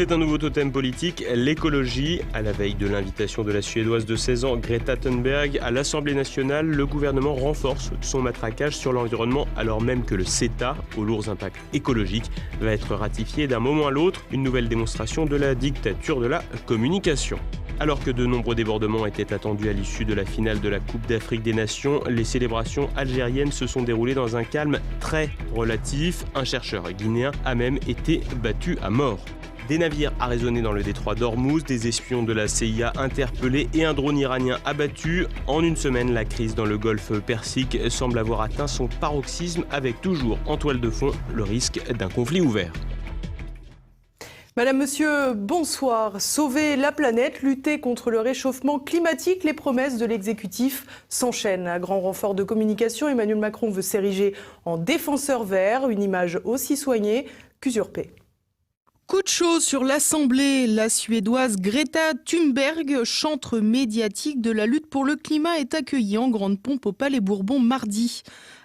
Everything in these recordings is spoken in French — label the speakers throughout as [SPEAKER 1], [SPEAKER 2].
[SPEAKER 1] C'est un nouveau totem politique, l'écologie. À la veille de l'invitation de la Suédoise de 16 ans, Greta Thunberg, à l'Assemblée nationale, le gouvernement renforce son matraquage sur l'environnement alors même que le CETA, aux lourds impacts écologiques, va être ratifié d'un moment à l'autre, une nouvelle démonstration de la dictature de la communication. Alors que de nombreux débordements étaient attendus à l'issue de la finale de la Coupe d'Afrique des Nations, les célébrations algériennes se sont déroulées dans un calme très relatif. Un chercheur guinéen a même été battu à mort. Des navires arraisonnés dans le détroit d'Ormuz, des espions de la CIA interpellés et un drone iranien abattu. En une semaine, la crise dans le golfe Persique semble avoir atteint son paroxysme avec toujours en toile de fond le risque d'un conflit ouvert.
[SPEAKER 2] Madame, Monsieur, bonsoir. Sauver la planète, lutter contre le réchauffement climatique, les promesses de l'exécutif s'enchaînent. À grand renfort de communication, Emmanuel Macron veut s'ériger en défenseur vert, une image aussi soignée qu'usurpée.
[SPEAKER 3] Coup de chaud sur l'Assemblée. La Suédoise Greta Thunberg, chantre médiatique de la lutte pour le climat, est accueillie en grande pompe au Palais Bourbon mardi.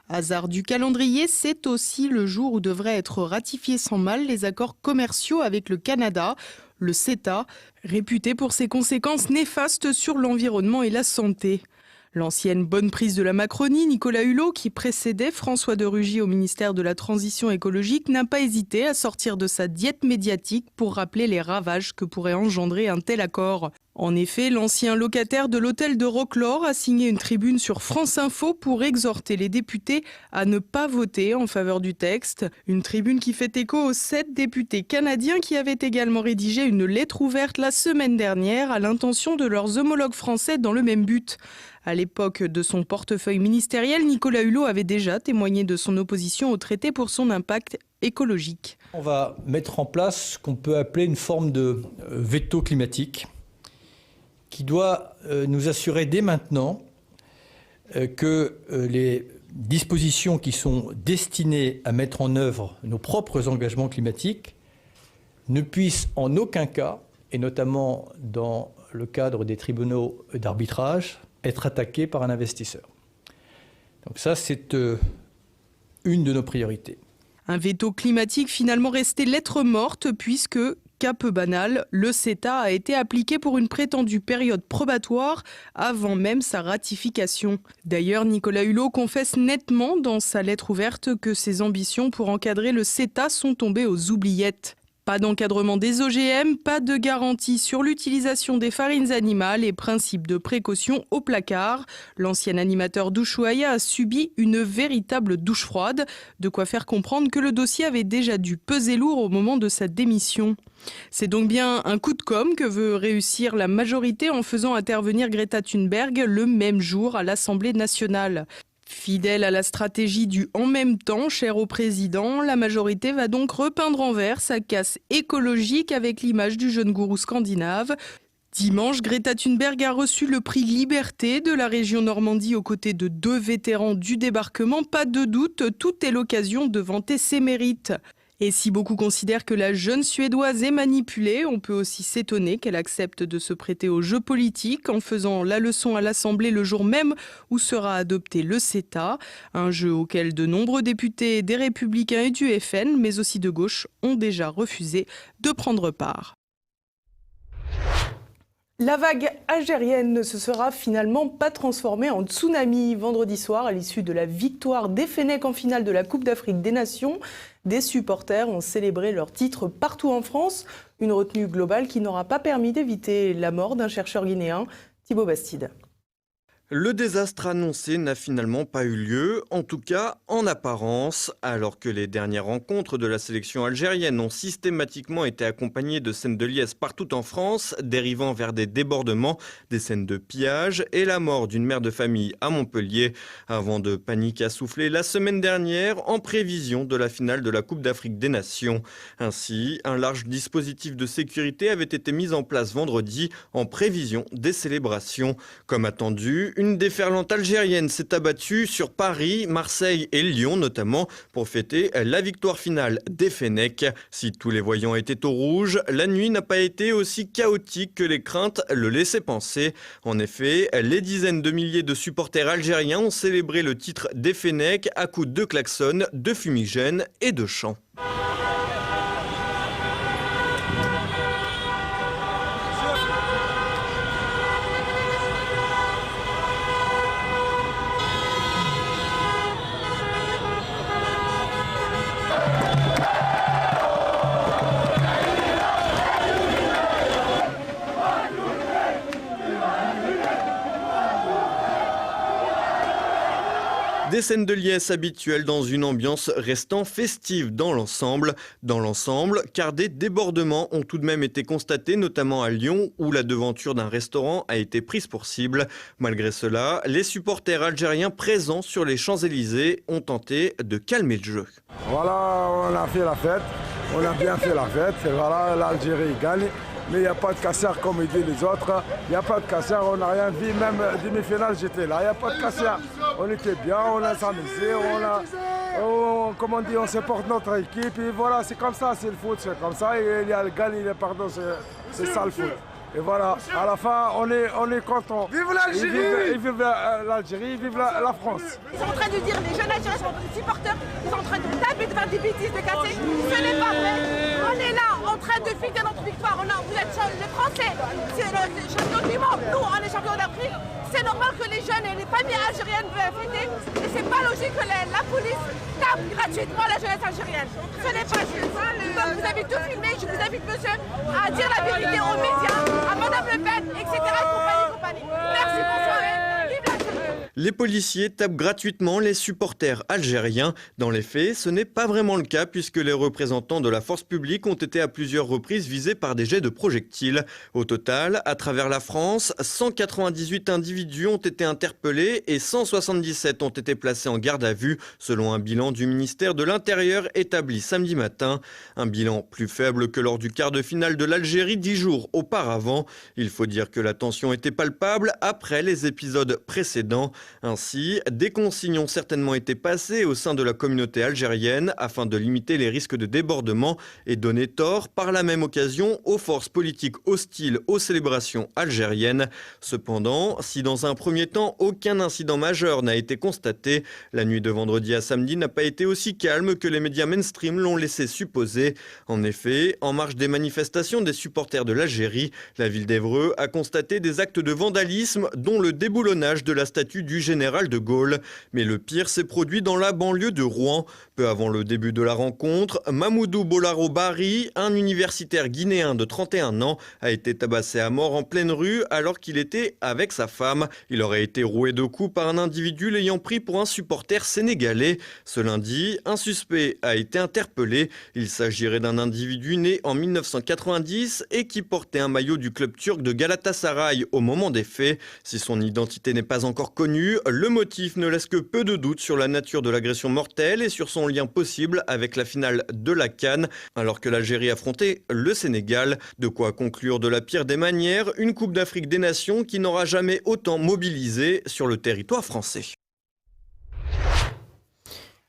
[SPEAKER 3] Hasard du calendrier, c'est aussi le jour où devraient être ratifiés sans mal les accords commerciaux avec le Canada, le CETA, réputé pour ses conséquences néfastes sur l'environnement et la santé. L'ancienne bonne prise de la Macronie, Nicolas Hulot, qui précédait François de Rugy au ministère de la Transition écologique, n'a pas hésité à sortir de sa diète médiatique pour rappeler les ravages que pourrait engendrer un tel accord. En effet, l'ancien locataire de l'hôtel de Roquelaure a signé une tribune sur France Info pour exhorter les députés à ne pas voter en faveur du texte. Une tribune qui fait écho aux 7 députés canadiens qui avaient également rédigé une lettre ouverte la semaine dernière à l'intention de leurs homologues français dans le même but. À l'époque de son portefeuille ministériel, Nicolas Hulot avait déjà témoigné de son opposition au traité pour son impact écologique.
[SPEAKER 4] On va mettre en place ce qu'on peut appeler une forme de veto climatique qui doit nous assurer dès maintenant que les dispositions qui sont destinées à mettre en œuvre nos propres engagements climatiques ne puissent en aucun cas, et notamment dans le cadre des tribunaux d'arbitrage, être attaquées par un investisseur. Donc ça, c'est une de nos priorités.
[SPEAKER 3] Un veto climatique finalement resté lettre morte puisque, cas peu banal, le CETA a été appliqué pour une prétendue période probatoire avant même sa ratification. D'ailleurs, Nicolas Hulot confesse nettement dans sa lettre ouverte que ses ambitions pour encadrer le CETA sont tombées aux oubliettes. Pas d'encadrement des OGM, pas de garantie sur l'utilisation des farines animales et principe de précaution au placard. L'ancien animateur d'Ushuaïa a subi une véritable douche froide, de quoi faire comprendre que le dossier avait déjà dû peser lourd au moment de sa démission. C'est donc bien un coup de com' que veut réussir la majorité en faisant intervenir Greta Thunberg le même jour à l'Assemblée nationale. Fidèle à la stratégie du « en même temps » cher au président, la majorité va donc repeindre en vert sa casse écologique avec l'image du jeune gourou scandinave. Dimanche, Greta Thunberg a reçu le prix Liberté de la région Normandie aux côtés de 2 vétérans du débarquement. Pas de doute, tout est l'occasion de vanter ses mérites. Et si beaucoup considèrent que la jeune Suédoise est manipulée, on peut aussi s'étonner qu'elle accepte de se prêter au jeu politique en faisant la leçon à l'Assemblée le jour même où sera adopté le CETA, un jeu auquel de nombreux députés des Républicains et du FN, mais aussi de gauche, ont déjà refusé de prendre part.
[SPEAKER 2] La vague algérienne ne se sera finalement pas transformée en tsunami. Vendredi soir, à l'issue de la victoire des Fennecs en finale de la Coupe d'Afrique des Nations, des supporters ont célébré leur titre partout en France. Une retenue globale qui n'aura pas permis d'éviter la mort d'un chercheur guinéen, Thibaut Bastide.
[SPEAKER 5] Le désastre annoncé n'a finalement pas eu lieu, en tout cas en apparence, alors que les dernières rencontres de la sélection algérienne ont systématiquement été accompagnées de scènes de liesse partout en France, dérivant vers des débordements, des scènes de pillage et la mort d'une mère de famille à Montpellier, avant de panique à souffler la semaine dernière en prévision de la finale de la Coupe d'Afrique des Nations. Ainsi, un large dispositif de sécurité avait été mis en place vendredi en prévision des célébrations. Comme attendu, une déferlante algérienne s'est abattue sur Paris, Marseille et Lyon notamment pour fêter la victoire finale des Fennecs. Si tous les voyants étaient au rouge, la nuit n'a pas été aussi chaotique que les craintes le laissaient penser. En effet, les dizaines de milliers de supporters algériens ont célébré le titre des Fennecs à coups de klaxons, de fumigènes et de chants. Des scènes de liesse habituelles dans une ambiance restant festive dans l'ensemble, car des débordements ont tout de même été constatés, notamment à Lyon, où la devanture d'un restaurant a été prise pour cible. Malgré cela, les supporters algériens présents sur les Champs-Élysées ont tenté de calmer le jeu.
[SPEAKER 6] Voilà, on a fait la fête, on a bien fait la fête, et voilà, l'Algérie gagne. Mais il n'y a pas de casseur comme ils disent les autres. Il n'y a pas de casseur, on n'a rien vu. Même demi-finale, j'étais là. Il n'y a pas de casseur. On était bien, on a s'amusé, on supporte notre équipe. Et voilà, c'est comme ça, c'est le foot, c'est comme ça. Et il y a le gagne, il y a pardon, c'est ça le foot. Et voilà, à la fin, on est content. Vive l'Algérie! Vive l'Algérie, vive la France.
[SPEAKER 7] Ils sont en train de dire, les jeunes Algériens sont des supporters, ils sont en train de taper, de faire des bêtises, de casser. Ce n'est pas vrai. On est là, en train de fêter notre victoire. Vous êtes les Français, c'est le champion du monde. Nous, on est champion d'Afrique. C'est normal que les jeunes et les familles algériennes veulent fêter. Et c'est pas logique que la police tape gratuitement la jeunesse algérienne. Ce n'est pas juste. Donc vous avez tout filmé, je vous invite, monsieur, à dire la vérité aux médias, à Madame Le Pen, etc. et compagnie. Merci, bonsoir. Vive l'Algérie.
[SPEAKER 5] Les policiers tapent gratuitement les supporters algériens. Dans les faits, ce n'est pas vraiment le cas puisque les représentants de la force publique ont été à plusieurs reprises visés par des jets de projectiles. Au total, à travers la France, 198 individus ont été interpellés et 177 ont été placés en garde à vue, selon un bilan du ministère de l'Intérieur établi samedi matin. Un bilan plus faible que lors du quart de finale de l'Algérie 10 jours auparavant. Il faut dire que la tension était palpable après les épisodes précédents. Ainsi, des consignes ont certainement été passées au sein de la communauté algérienne afin de limiter les risques de débordement et donner tort par la même occasion aux forces politiques hostiles aux célébrations algériennes. Cependant, si dans un premier temps aucun incident majeur n'a été constaté, la nuit de vendredi à samedi n'a pas été aussi calme que les médias mainstream l'ont laissé supposer. En effet, en marge des manifestations des supporters de l'Algérie, la ville d'Évreux a constaté des actes de vandalisme dont le déboulonnage de la statue du général de Gaulle. Mais le pire s'est produit dans la banlieue de Rouen. Peu avant le début de la rencontre, Mamoudou Bolaro Bari, un universitaire guinéen de 31 ans, a été tabassé à mort en pleine rue alors qu'il était avec sa femme. Il aurait été roué de coups par un individu l'ayant pris pour un supporter sénégalais. Ce lundi, un suspect a été interpellé. Il s'agirait d'un individu né en 1990 et qui portait un maillot du club turc de Galatasaray au moment des faits. Si son identité n'est pas encore connue, le motif ne laisse que peu de doutes sur la nature de l'agression mortelle et sur son lien possible avec la finale de la CAN, alors que l'Algérie affrontait le Sénégal. De quoi conclure de la pire des manières une Coupe d'Afrique des Nations qui n'aura jamais autant mobilisé sur le territoire français.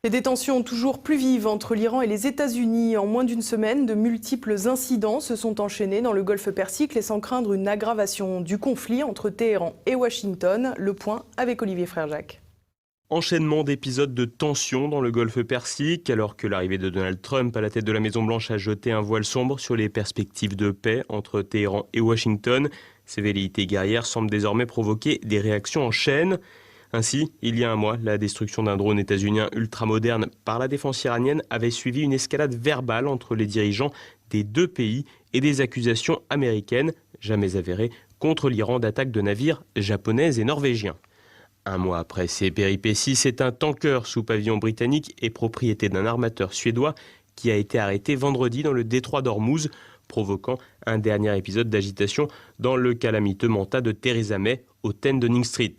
[SPEAKER 2] Les détentions toujours plus vives entre l'Iran et les États-Unis. En moins d'une semaine, de multiples incidents se sont enchaînés dans le golfe Persique, laissant craindre une aggravation du conflit entre Téhéran et Washington. Le point avec Olivier Frère-Jacques.
[SPEAKER 1] Enchaînement d'épisodes de tension dans le golfe Persique, alors que l'arrivée de Donald Trump à la tête de la Maison-Blanche a jeté un voile sombre sur les perspectives de paix entre Téhéran et Washington. Ces velléités guerrières semblent désormais provoquer des réactions en chaîne. Ainsi, il y a un mois, la destruction d'un drone états-unien ultramoderne par la défense iranienne avait suivi une escalade verbale entre les dirigeants des deux pays et des accusations américaines, jamais avérées, contre l'Iran d'attaques de navires japonais et norvégiens. Un mois après ces péripéties, c'est un tanker sous pavillon britannique et propriété d'un armateur suédois qui a été arrêté vendredi dans le détroit d'Ormuz, provoquant un dernier épisode d'agitation dans le calamiteux Manta de Theresa May au 10 Downing Street.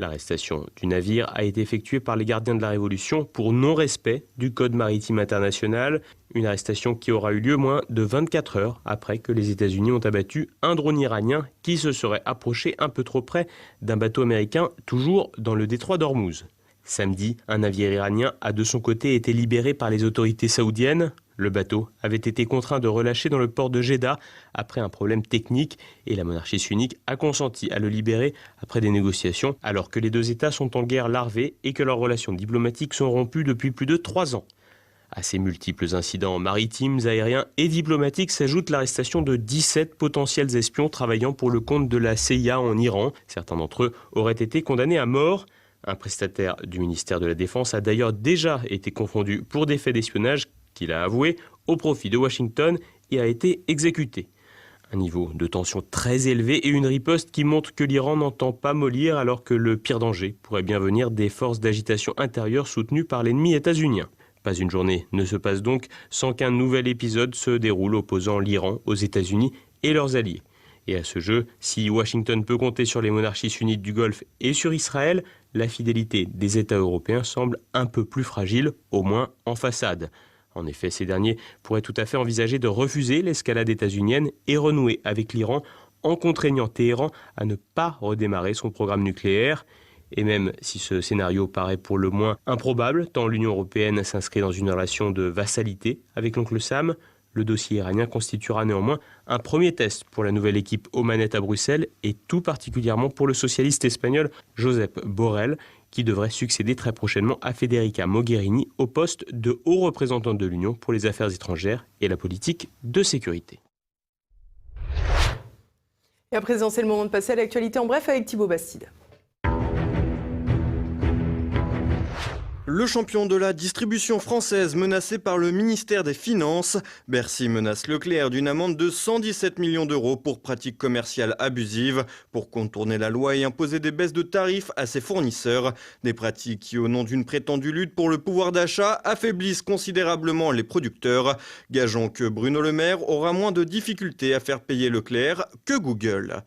[SPEAKER 1] L'arrestation du navire a été effectuée par les gardiens de la Révolution pour non-respect du Code maritime international. Une arrestation qui aura eu lieu moins de 24 heures après que les États-Unis ont abattu un drone iranien qui se serait approché un peu trop près d'un bateau américain, toujours dans le détroit d'Ormuz. Samedi, un navire iranien a de son côté été libéré par les autorités saoudiennes. Le bateau avait été contraint de relâcher dans le port de Jeddah après un problème technique et la monarchie sunnite a consenti à le libérer après des négociations alors que les deux États sont en guerre larvée et que leurs relations diplomatiques sont rompues depuis plus de 3 ans. À ces multiples incidents maritimes, aériens et diplomatiques s'ajoute l'arrestation de 17 potentiels espions travaillant pour le compte de la CIA en Iran. Certains d'entre eux auraient été condamnés à mort. Un prestataire du ministère de la Défense a d'ailleurs déjà été confondu pour des faits d'espionnage qu'il a avoué au profit de Washington et a été exécuté. Un niveau de tension très élevé et une riposte qui montre que l'Iran n'entend pas mollir alors que le pire danger pourrait bien venir des forces d'agitation intérieure soutenues par l'ennemi états-unien. Pas une journée ne se passe donc sans qu'un nouvel épisode se déroule opposant l'Iran aux États-Unis et leurs alliés. Et à ce jeu, si Washington peut compter sur les monarchies sunnites du Golfe et sur Israël, la fidélité des États européens semble un peu plus fragile, au moins en façade. En effet, ces derniers pourraient tout à fait envisager de refuser l'escalade états-unienne et renouer avec l'Iran en contraignant Téhéran à ne pas redémarrer son programme nucléaire. Et même si ce scénario paraît pour le moins improbable, tant l'Union européenne s'inscrit dans une relation de vassalité avec l'oncle Sam, le dossier iranien constituera néanmoins un premier test pour la nouvelle équipe aux manettes à Bruxelles et tout particulièrement pour le socialiste espagnol Josep Borrell, qui devrait succéder très prochainement à Federica Mogherini au poste de haut représentant de l'Union pour les affaires étrangères et la politique de sécurité.
[SPEAKER 2] Et à présent, c'est le moment de passer à l'actualité en bref avec Thibaut Bastide.
[SPEAKER 5] Le champion de la distribution française menacé par le ministère des Finances. Bercy menace Leclerc d'une amende de 117 millions d'euros pour pratiques commerciales abusives, pour contourner la loi et imposer des baisses de tarifs à ses fournisseurs. Des pratiques qui, au nom d'une prétendue lutte pour le pouvoir d'achat, affaiblissent considérablement les producteurs. Gageons que Bruno Le Maire aura moins de difficultés à faire payer Leclerc que Google.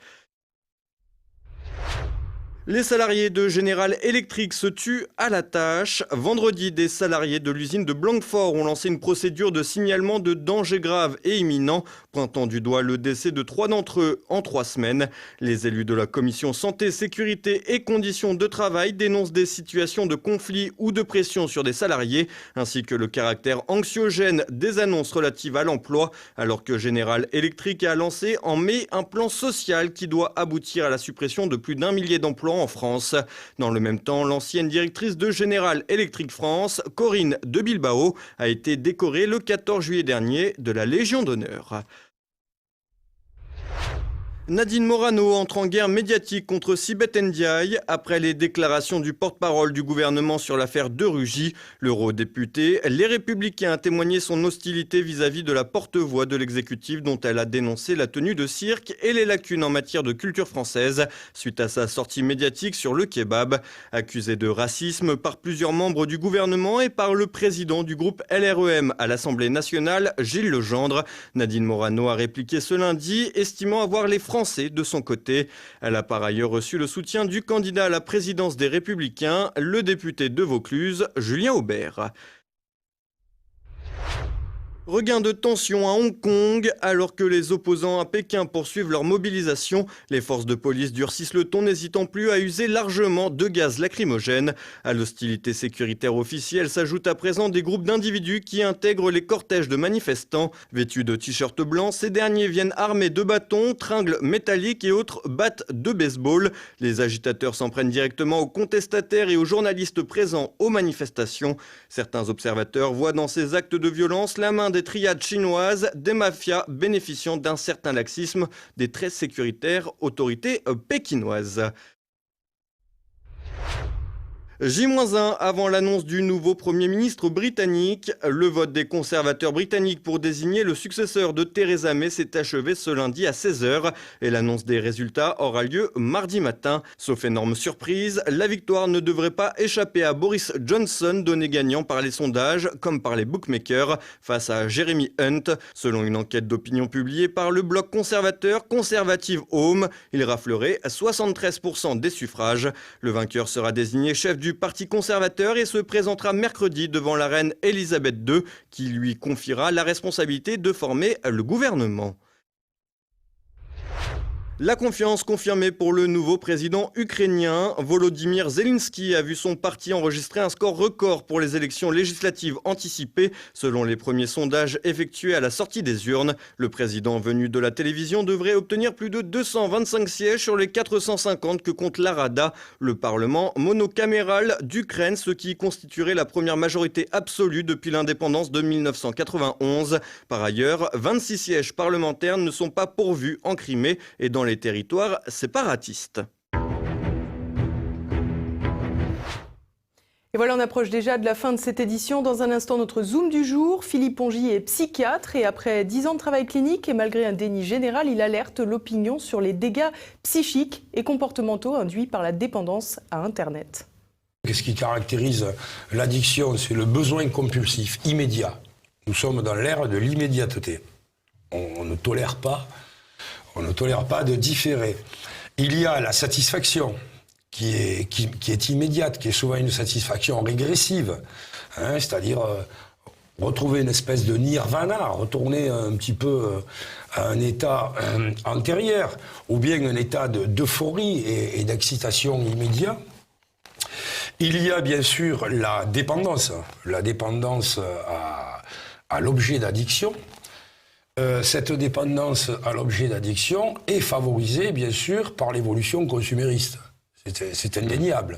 [SPEAKER 5] Les salariés de General Electric se tuent à la tâche. Vendredi, des salariés de l'usine de Blanquefort ont lancé une procédure de signalement de danger grave et imminent, pointant du doigt le décès de 3 d'entre eux en 3 semaines. Les élus de la commission santé, sécurité et conditions de travail dénoncent des situations de conflit ou de pression sur des salariés, ainsi que le caractère anxiogène des annonces relatives à l'emploi, alors que General Electric a lancé en mai un plan social qui doit aboutir à la suppression de plus d'1 millier d'emplois en France. Dans le même temps, l'ancienne directrice de General Electric France, Corinne de Bilbao, a été décorée le 14 juillet dernier de la Légion d'honneur. Nadine Morano entre en guerre médiatique contre Sibeth Ndiaye. Après les déclarations du porte-parole du gouvernement sur l'affaire de Rugy, l'eurodéputé Les Républicains a témoigné son hostilité vis-à-vis de la porte-voix de l'exécutif dont elle a dénoncé la tenue de cirque et les lacunes en matière de culture française suite à sa sortie médiatique sur le kebab. Accusée de racisme par plusieurs membres du gouvernement et par le président du groupe LREM à l'Assemblée nationale, Gilles Legendre, Nadine Morano a répliqué ce lundi, estimant avoir les Français de son côté. Elle a par ailleurs reçu le soutien du candidat à la présidence des Républicains, le député de Vaucluse, Julien Aubert. Regain de tension à Hong Kong, alors que les opposants à Pékin poursuivent leur mobilisation, les forces de police durcissent le ton, n'hésitant plus à user largement de gaz lacrymogène. À l'hostilité sécuritaire officielle s'ajoutent à présent des groupes d'individus qui intègrent les cortèges de manifestants. Vêtus de t-shirts blancs, ces derniers viennent armés de bâtons, tringles métalliques et autres battes de baseball. Les agitateurs s'en prennent directement aux contestataires et aux journalistes présents aux manifestations. Certains observateurs voient dans ces actes de violence la main des triades chinoises, des mafias bénéficiant d'un certain laxisme des très sécuritaires autorités pékinoises. J-1 avant l'annonce du nouveau Premier ministre britannique. Le vote des conservateurs britanniques pour désigner le successeur de Theresa May s'est achevé ce lundi à 16h et l'annonce des résultats aura lieu mardi matin. Sauf énorme surprise, la victoire ne devrait pas échapper à Boris Johnson, donné gagnant par les sondages comme par les bookmakers face à Jeremy Hunt. Selon une enquête d'opinion publiée par le bloc conservateur Conservative Home, il raflerait 73% des suffrages. Le vainqueur sera désigné chef du Parti conservateur et se présentera mercredi devant la reine Elisabeth II qui lui confiera la responsabilité de former le gouvernement. La confiance confirmée pour le nouveau président ukrainien. Volodymyr Zelensky a vu son parti enregistrer un score record pour les élections législatives anticipées. Selon les premiers sondages effectués à la sortie des urnes, le président venu de la télévision devrait obtenir plus de 225 sièges sur les 450 que compte la Rada, le parlement monocaméral d'Ukraine, ce qui constituerait la première majorité absolue depuis l'indépendance de 1991. Par ailleurs, 26 sièges parlementaires ne sont pas pourvus en Crimée et dans les territoires séparatistes.
[SPEAKER 2] Et voilà, on approche déjà de la fin de cette édition. Dans un instant, notre Zoom du jour. Philippe Pongy est psychiatre et après 10 ans de travail clinique et malgré un déni général, il alerte l'opinion sur les dégâts psychiques et comportementaux induits par la dépendance à Internet.
[SPEAKER 8] Qu'est-ce qui caractérise l'addiction? C'est le besoin compulsif, immédiat. Nous sommes dans l'ère de l'immédiateté. On ne tolère pas de différer. Il y a la satisfaction qui est immédiate, qui est souvent une satisfaction régressive, hein, c'est-à-dire retrouver une espèce de nirvana, retourner un petit peu à un état antérieur, ou bien un état d'euphorie et d'excitation immédiat. Il y a bien sûr la dépendance à l'objet d'addiction. Cette dépendance à l'objet d'addiction est favorisée bien sûr par l'évolution consumériste. C'est indéniable.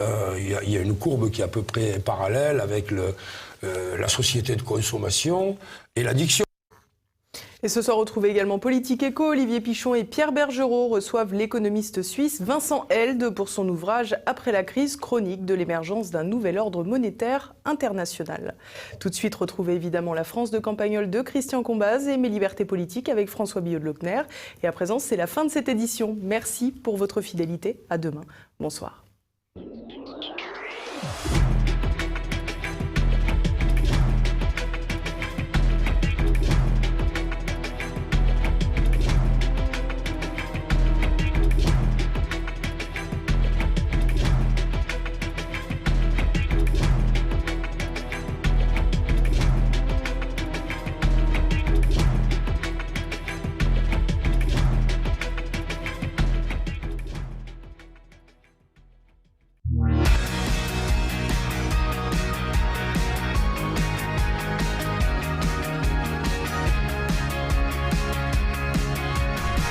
[SPEAKER 8] Il y a une courbe qui est à peu près parallèle avec la société de consommation et l'addiction.
[SPEAKER 2] Et ce soir, retrouvez également Politique Éco. Olivier Pichon et Pierre Bergerot reçoivent l'économiste suisse Vincent Held pour son ouvrage « Après la crise, chronique de l'émergence d'un nouvel ordre monétaire international ». Tout de suite, retrouvez évidemment La France de Campagnol de Christian Combaz et Mes libertés politiques avec François Billot de Lochner. Et à présent, c'est la fin de cette édition. Merci pour votre fidélité. À demain. Bonsoir.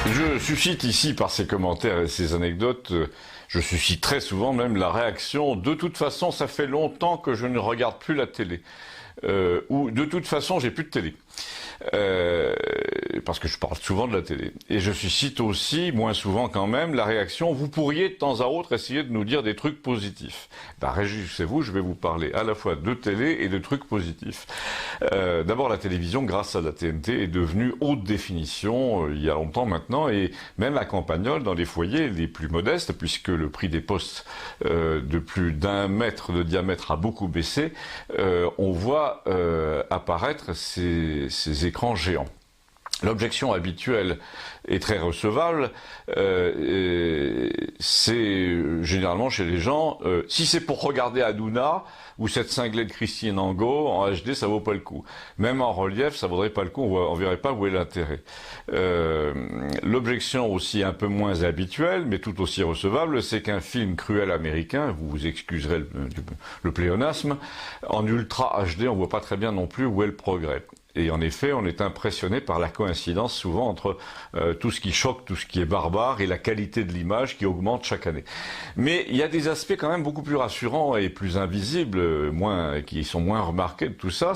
[SPEAKER 9] Je suscite ici, par ces commentaires et ces anecdotes, je suscite très souvent même la réaction « de toute façon, ça fait longtemps que je ne regarde plus la télé » ou « de toute façon, j'ai plus de télé ». Parce que je parle souvent de la télé. Et je suscite aussi, moins souvent quand même, la réaction « vous pourriez de temps à autre essayer de nous dire des trucs positifs ». Ben, réjouissez-vous, je vais vous parler à la fois de télé et de trucs positifs. D'abord, la télévision, grâce à la TNT, est devenue haute définition il y a longtemps maintenant, et même à Campagnol, dans les foyers les plus modestes, puisque le prix des postes de plus d'1 mètre de diamètre a beaucoup baissé, on voit apparaître ces écrans géants. L'objection habituelle est très recevable, c'est généralement chez les gens, si c'est pour regarder Hanouna ou cette cinglée de Christine Angot en HD, ça vaut pas le coup. Même en relief, ça vaudrait pas le coup, on verrait pas où est l'intérêt. L'objection aussi un peu moins habituelle, mais tout aussi recevable, c'est qu'un film cruel américain, vous vous excuserez le pléonasme, en ultra HD, on voit pas très bien non plus où est le progrès. Et en effet, on est impressionné par la coïncidence souvent entre tout ce qui choque, tout ce qui est barbare et la qualité de l'image qui augmente chaque année. Mais il y a des aspects quand même beaucoup plus rassurants et plus invisibles, qui sont moins remarqués de tout ça.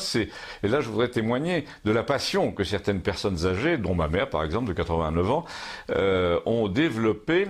[SPEAKER 9] Et là, je voudrais témoigner de la passion que certaines personnes âgées, dont ma mère par exemple de 89 ans, ont développée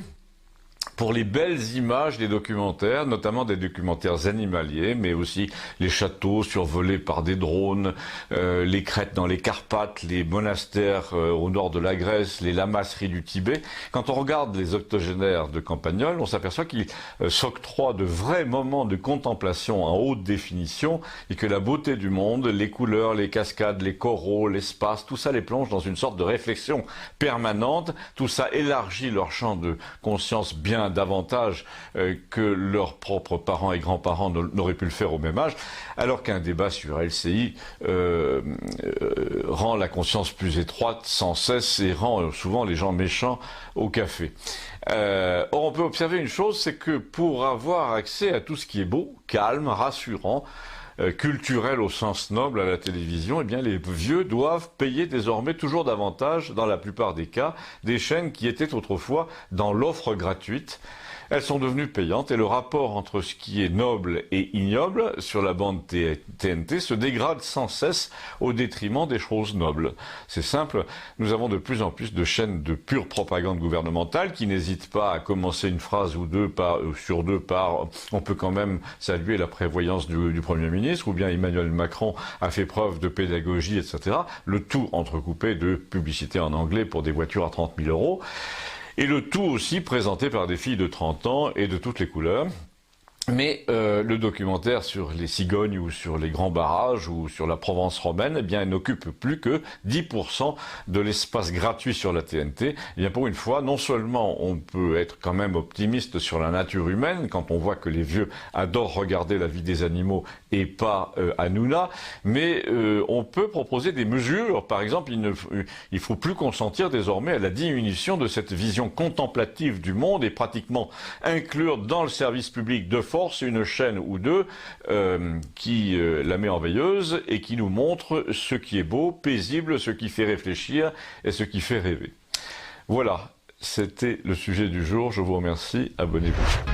[SPEAKER 9] pour les belles images des documentaires, notamment des documentaires animaliers, mais aussi les châteaux survolés par des drones, les crêtes dans les Carpates, les monastères au nord de la Grèce, les lamasseries du Tibet. Quand on regarde les octogénaires de Campagnol, on s'aperçoit qu'ils s'octroient de vrais moments de contemplation en haute définition et que la beauté du monde, les couleurs, les cascades, les coraux, l'espace, tout ça les plonge dans une sorte de réflexion permanente. Tout ça élargit leur champ de conscience bien davantage que leurs propres parents et grands-parents n'auraient pu le faire au même âge, alors qu'un débat sur LCI rend la conscience plus étroite sans cesse et rend souvent les gens méchants au café. Or, on peut observer une chose, c'est que pour avoir accès à tout ce qui est beau, calme, rassurant, culturel au sens noble à la télévision, eh bien les vieux doivent payer désormais toujours davantage, dans la plupart des cas, des chaînes qui étaient autrefois dans l'offre gratuite. elles sont devenues payantes et le rapport entre ce qui est noble et ignoble sur la bande TNT se dégrade sans cesse au détriment des choses nobles. C'est simple, nous avons de plus en plus de chaînes de pure propagande gouvernementale qui n'hésitent pas à commencer une phrase ou deux sur deux par « on peut quand même saluer la prévoyance du Premier ministre » ou bien Emmanuel Macron a fait preuve de pédagogie, etc. Le tout entrecoupé de publicité en anglais pour des voitures à 30 000 €. Et le tout aussi présenté par des filles de 30 ans et de toutes les couleurs. Mais le documentaire sur les cigognes ou sur les grands barrages ou sur la Provence romaine, eh bien, il n'occupe plus que 10% de l'espace gratuit sur la TNT. Eh bien, pour une fois, non seulement on peut être quand même optimiste sur la nature humaine quand on voit que les vieux adorent regarder la vie des animaux et pas Hanouna, mais on peut proposer des mesures. Par exemple, il faut plus consentir désormais à la diminution de cette vision contemplative du monde et pratiquement inclure dans le service public de force une chaîne ou deux qui la met en veilleuse et qui nous montre ce qui est beau, paisible, ce qui fait réfléchir et ce qui fait rêver. Voilà, c'était le sujet du jour. Je vous remercie. Abonnez-vous.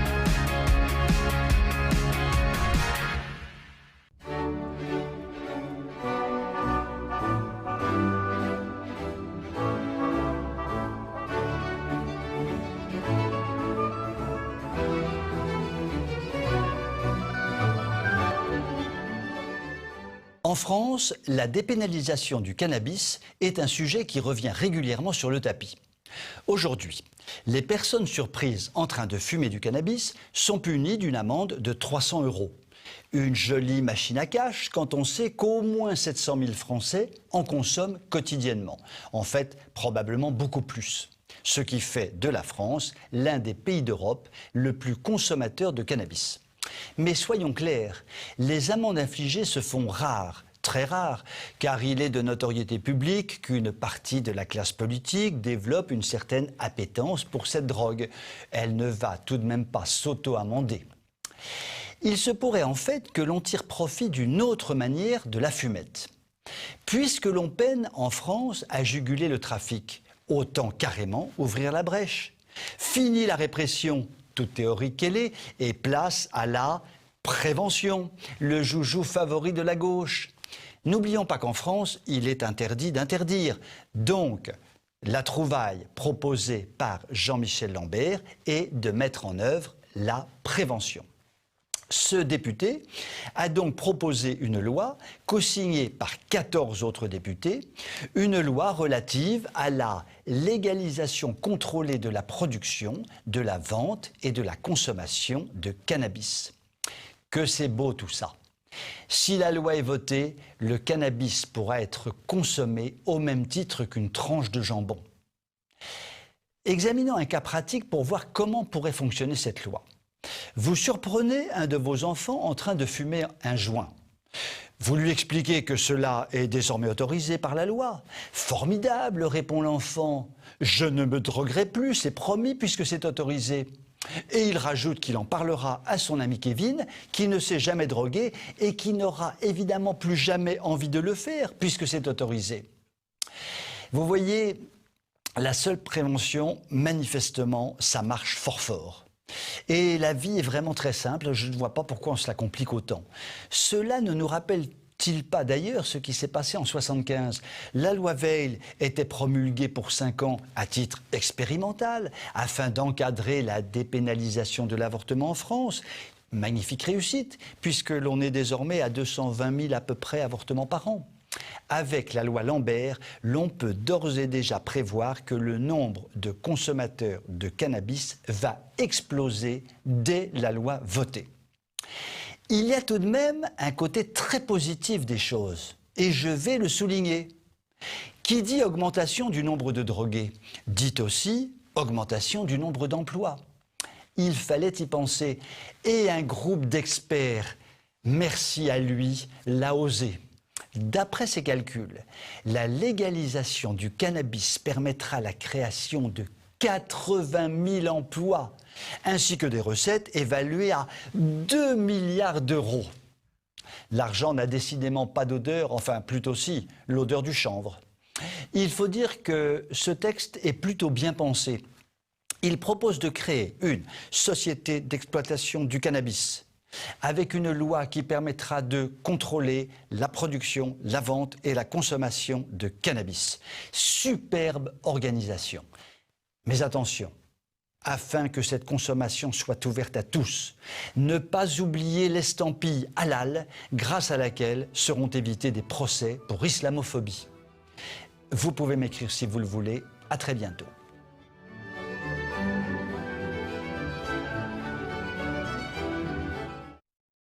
[SPEAKER 10] En France, la dépénalisation du cannabis est un sujet qui revient régulièrement sur le tapis. Aujourd'hui, les personnes surprises en train de fumer du cannabis sont punies d'une amende de 300 €. Une jolie machine à cash quand on sait qu'au moins 700 000 Français en consomment quotidiennement. En fait, probablement beaucoup plus. Ce qui fait de la France l'un des pays d'Europe le plus consommateur de cannabis. Mais soyons clairs, les amendes infligées se font rares, très rares, car il est de notoriété publique qu'une partie de la classe politique développe une certaine appétence pour cette drogue. Elle ne va tout de même pas s'auto-amender. Il se pourrait en fait que l'on tire profit d'une autre manière de la fumette. Puisque l'on peine en France à juguler le trafic, autant carrément ouvrir la brèche. Fini la répression, toute théorie qu'elle est, et place à la prévention, le joujou favori de la gauche. N'oublions pas qu'en France, il est interdit d'interdire. Donc, la trouvaille proposée par Jean-Michel Lambert est de mettre en œuvre la prévention. Ce député a donc proposé une loi co-signée par 14 autres députés, une loi relative à la légalisation contrôlée de la production, de la vente et de la consommation de cannabis. Que c'est beau tout ça! Si la loi est votée, le cannabis pourra être consommé au même titre qu'une tranche de jambon. Examinons un cas pratique pour voir comment pourrait fonctionner cette loi. Vous surprenez un de vos enfants en train de fumer un joint. Vous lui expliquez que cela est désormais autorisé par la loi. Formidable, répond l'enfant. Je ne me droguerai plus, c'est promis puisque c'est autorisé. Et il rajoute qu'il en parlera à son ami Kevin, qui ne s'est jamais drogué et qui n'aura évidemment plus jamais envie de le faire puisque c'est autorisé. Vous voyez, la seule prévention, manifestement, ça marche fort fort. Et la vie est vraiment très simple, je ne vois pas pourquoi on se la complique autant. Cela ne nous rappelle-t-il pas d'ailleurs ce qui s'est passé en 1975 ? La loi Veil était promulguée pour 5 ans à titre expérimental afin d'encadrer la dépénalisation de l'avortement en France. Magnifique réussite, puisque l'on est désormais à 220 000 à peu près avortements par an. Avec la loi Lambert, l'on peut d'ores et déjà prévoir que le nombre de consommateurs de cannabis va exploser dès la loi votée. Il y a tout de même un côté très positif des choses, et je vais le souligner. Qui dit augmentation du nombre de drogués, dit aussi augmentation du nombre d'emplois. Il fallait y penser, et un groupe d'experts, merci à lui, l'a osé. D'après ses calculs, la légalisation du cannabis permettra la création de 80 000 emplois, ainsi que des recettes évaluées à 2 milliards d'euros. L'argent n'a décidément pas d'odeur, enfin plutôt si, l'odeur du chanvre. Il faut dire que ce texte est plutôt bien pensé. Il propose de créer une société d'exploitation du cannabis avec une loi qui permettra de contrôler la production, la vente et la consommation de cannabis. Superbe organisation. Mais attention, afin que cette consommation soit ouverte à tous, ne pas oublier l'estampille halal grâce à laquelle seront évités des procès pour islamophobie. Vous pouvez m'écrire si vous le voulez. À très bientôt.